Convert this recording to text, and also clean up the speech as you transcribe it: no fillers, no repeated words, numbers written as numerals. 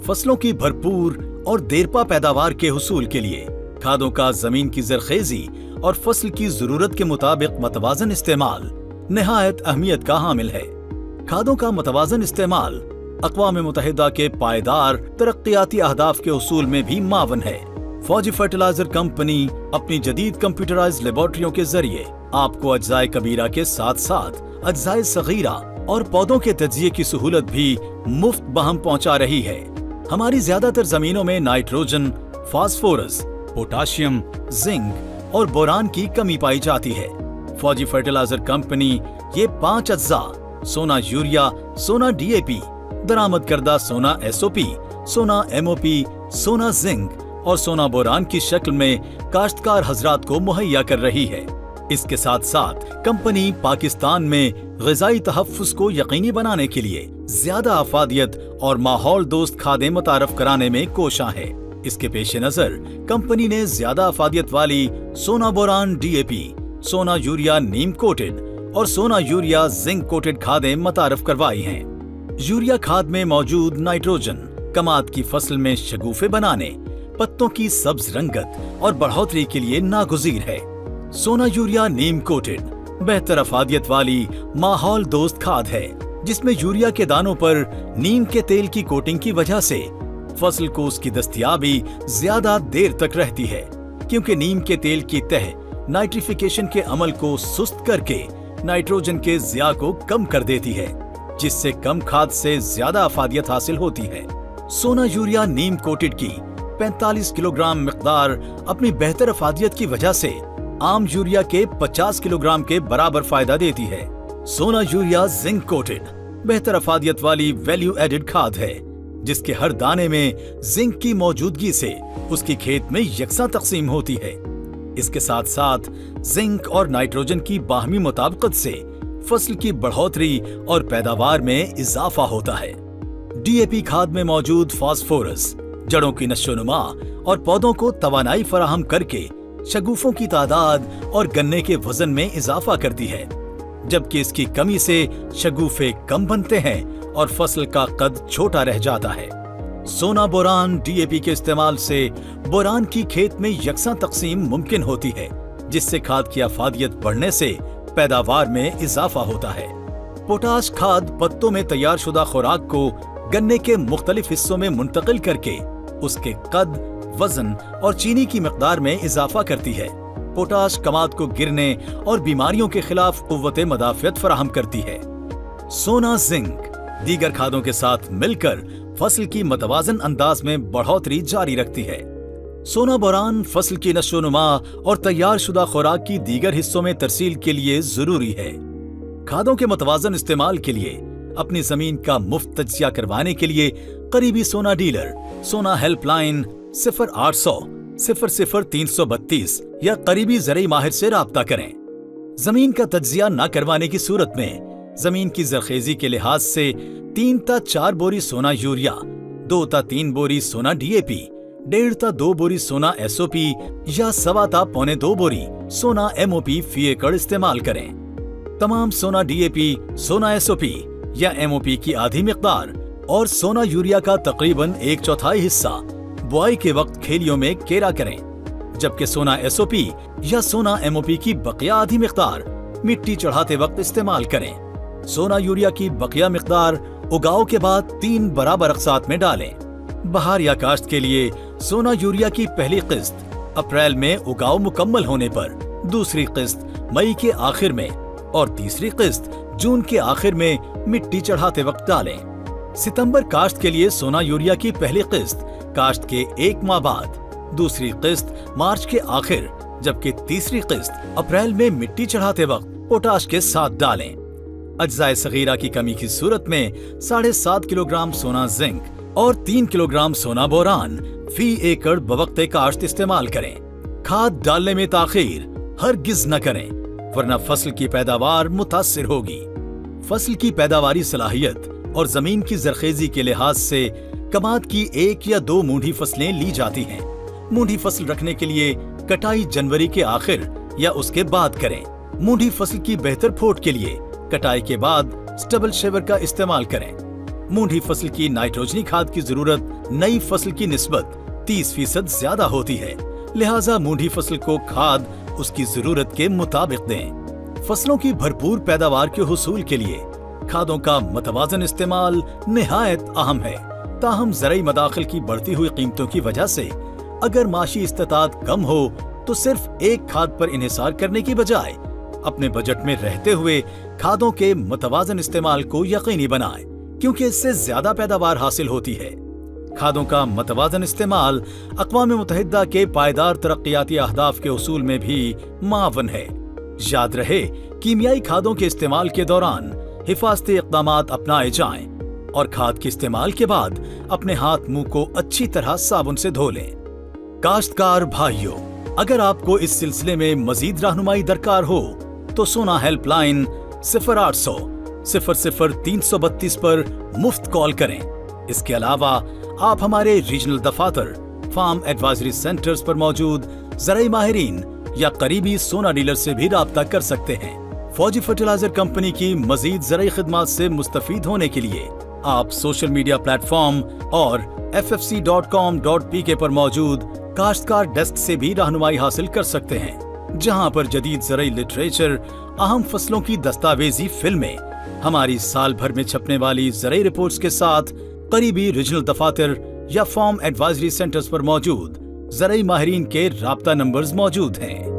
फसलों की भरपूर और देरपा पैदावार के हुसूल के लिए खादों का जमीन की जरखेजी और फसल की जरूरत के मुताबिक मतवाजन इस्तेमाल निहायत अहमियत का हामिल है। खादों का मतवाजन इस्तेमाल अक़वाम मुत्तहिदा के पायदार तरक्कियाती अहदाफ के हुसूल में भी मावन है। फौजी फर्टिलाइजर कंपनी अपनी जदीद कंप्यूटराइज्ड लेबोरेटरियों के जरिए आपको अज्जाए कबीरा के साथ साथ अज्जाए सगीरा और पौधों के तज्जिए की सहूलत भी मुफ्त बहम पहुंचा रही है। हमारी ज्यादातर जमीनों में नाइट्रोजन, फास्फोरस, पोटाशियम, जिंक और बोरान की कमी पाई जाती है। फौजी फर्टिलाइजर कंपनी ये 5 अज्जा सोना यूरिया, सोना डीएपी, दरामद करदा सोना एसओपी, सोना एमओपी, सोना जिंक और सोना बोरान की शक्ल में काश्तकार हजरात को मुहैया कर रही है। इसके साथ साथ कंपनी पाकिस्तान में ग़िज़ाई तहफ़्फ़ुज़ को यकीनी बनाने के लिए ज्यादा अफादियत और माहौल दोस्त खादें मुतारफ कराने में कोशां है। इसके पेश नजर कंपनी ने ज्यादा अफादियत वाली सोना बोरान डीएपी, सोना यूरिया नीम कोटेड और सोना यूरिया जिंक कोटेड खादें मुतारफ करवाई हैं। यूरिया खाद में मौजूद नाइट्रोजन कमाद की फसल में शगुफे बनाने, पत्तों की सब्ज रंगत और बढ़ोतरी के लिए नागुज़ीर है। सोना यूरिया नीम कोटेड बेहतर अफादियत वाली माहौल दोस्त खाद है, जिसमें यूरिया के दानों पर नीम के तेल की कोटिंग की वजह से फसल को उसकी दस्तयाबी ज्यादा देर तक रहती है, क्योंकि नीम के तेल की तह नाइट्रिफिकेशन के अमल को सुस्त करके नाइट्रोजन के ज़िया को कम कर देती है, जिससे कम खाद से ज्यादा अफादियत हासिल होती है। सोना यूरिया नीम कोटेड की 45 किलोग्राम मिकदार अपनी बेहतर अफादियत की वजह से आम यूरिया के 50 किलोग्राम के बराबर फायदा देती है। सोना यूरिया जिंक कोटेड बेहतर अफादियत वाली वैल्यू एडेड खाद है, जिसके हर दाने में जिंक की मौजूदगी से उसकी खेत में यकसा तकसीम होती है। इसके साथ साथ जिंक और नाइट्रोजन की बाहमी मुताबिकत से फसल की बढ़ोतरी और पैदावार में इजाफा होता है। डीएपी खाद में मौजूद फास्फोरस जड़ों की नशोनुमा और पौधों को तवानाई फराहम करके शगुफों की तादाद और गन्ने के वजन में इजाफा करती है, जबकि इसकी कमी से शगुफे कम बनते हैं और फसल का कद छोटा रह जाता है। सोना बोरान डीएपी के इस्तेमाल से बोरान की खेत में यकसा तकसीम मुमकिन होती है, जिससे खाद की अफादियत बढ़ने से पैदावार में इजाफा होता है। पोटाश खाद पत्तों में तैयार शुदा खुराक को गन्ने के मुख्तलिफ हिस्सों में मुंतकिल करके उसके कद, वजन और चीनी की मिकदार में इजाफा करती है। पोटाश कमाद को गिरने और बीमारियों के खिलाफ कुव्वत मदाफियत फराहम करती है। सोना जिंक दीगर खादों के साथ मिलकर फसल की मतवाजन अंदाज में बढ़ोतरी जारी रखती है। सोना बोरान फसल की नशोनुमा और तैयार शुदा खुराक की दीगर हिस्सों में तरसील के लिए जरूरी है। खादों के मतवाजन इस्तेमाल के लिए अपनी जमीन का मुफ्त तज्जिया करवाने के लिए करीबी सोना डीलर, सोना हेल्पलाइन 0800 00 332 या करीबी ज़रई माहिर से राब्ता करें। जमीन का तज्जिया न करवाने की सूरत में जमीन की जरखेजी के लिहाज से 3 ता 4 बोरी सोना यूरिया, 2 ता 3 बोरी सोना डीएपी, 1.5 ता 2 बोरी सोना एसओपी या 1.25 ता 2.25 बोरी सोना एमओपी फी एकड़ इस्तेमाल करें। तमाम सोना डीएपी, सोना एसओपी या एमओपी की आधी मिकदार और सोना यूरिया का तकरीबन 1/4 हिस्सा बुआई के वक्त खेलियों में केरा करें, जबकि सोना एसओपी या सोना एमओपी की बकिया आधी मिकदार मिट्टी चढ़ाते वक्त इस्तेमाल करें। सोना यूरिया की बकिया मिकदार उगाव के बाद 3 बराबर अक़सात में डालें। बहार या काश्त के लिए सोना यूरिया की पहली किस्त अप्रैल में उगाव मुकम्मल होने पर, दूसरी किस्त मई के आखिर में और तीसरी किस्त जून के आखिर में मिट्टी चढ़ाते वक्त डालें। सितंबर काश्त के लिए सोना यूरिया की पहली किस्त काश्त के 1 माह बाद, दूसरी किस्त मार्च के आखिर, जबकि तीसरी किस्त अप्रैल में मिट्टी चढ़ाते वक्त पोटाश के साथ डालें। अज्जाए सगीरा की कमी की सूरत में 7.5 किलोग्राम सोना जिंक और 3 किलोग्राम सोना बोरान फी एकड़ बवक्ते काश्त इस्तेमाल करें। खाद डालने में ताखीर हरगिज न करें, वरना फसल की पैदावार मुतासिर होगी। फसल की पैदावारी सलाहियत और जमीन की जरखेजी के लिहाज से कमाद की 1 या 2 मूंढी फसलें ली जाती हैं। मूंढी फसल रखने के लिए कटाई जनवरी के आखिर या उसके बाद करें। मूंढी फसल की बेहतर फोट के लिए कटाई के बाद स्टबल शेवर का इस्तेमाल करें। मूंठी फसल की नाइट्रोजनी खाद की जरूरत नई फसल की निस्बत 30% ज्यादा होती है, लिहाजा मूंठी फसल को खाद उसकी जरूरत के मुताबिक दें। फसलों की भरपूर पैदावार के हुसूल के लिए खादों का मतवाजन इस्तेमाल निहायत अहम है। ताहम ज़राई मदाखिल की बढ़ती हुई कीमतों की वजह से अगर माशी इस्तात कम हो तो सिर्फ एक खाद पर इन्हिसार करने की बजाय अपने बजट में रहते हुए खादों के मतवाजन इस्तेमाल को यकीनी बनाएं, क्योंकि इससे ज्यादा पैदावार हासिल होती है। खादों का मतवाजन इस्तेमाल अक़वाम मुत्तहिदा के पायदार तरक्याती अहदाफ के उसूल में भी मावन है। याद रहे, कीमियाई खादों के इस्तेमाल के दौरान हिफाजती इक़दामात अपनाए जाएं और खाद के इस्तेमाल के बाद अपने हाथ मुंह को अच्छी तरह साबुन से धो लें। काश्तकार भाइयों, अगर आपको इस सिलसिले में मजीद रहनुमाई दरकार हो तो सोना हेल्पलाइन 0800 00 332 पर मुफ्त कॉल करें। इसके अलावा आप हमारे रीजनल दफातर, फार्म एडवाइजरी सेंटर्स पर मौजूद ज़राई माहिरीन या करीबी सोना डीलर से भी राब्ता कर सकते हैं। फौजी फर्टिलाइजर कंपनी की मजीद ज़राई खिदमात से मुस्तफीद होने के लिए आप सोशल मीडिया प्लेटफॉर्म और ffc.com.pk पर मौजूद काश्तकार डेस्क से भी रहनुमाई हासिल कर सकते हैं, जहां पर जदीद ज़राई लिटरेचर, अहम फसलों की दस्तावेजी फिल्में, हमारी साल भर में छपने वाली ज़राई रिपोर्ट्स के साथ करीबी रीजनल दफातर या फार्म एडवाइजरी सेंटर्स पर मौजूद ज़राई माहिरीन के राब्ता नंबर्स मौजूद हैं।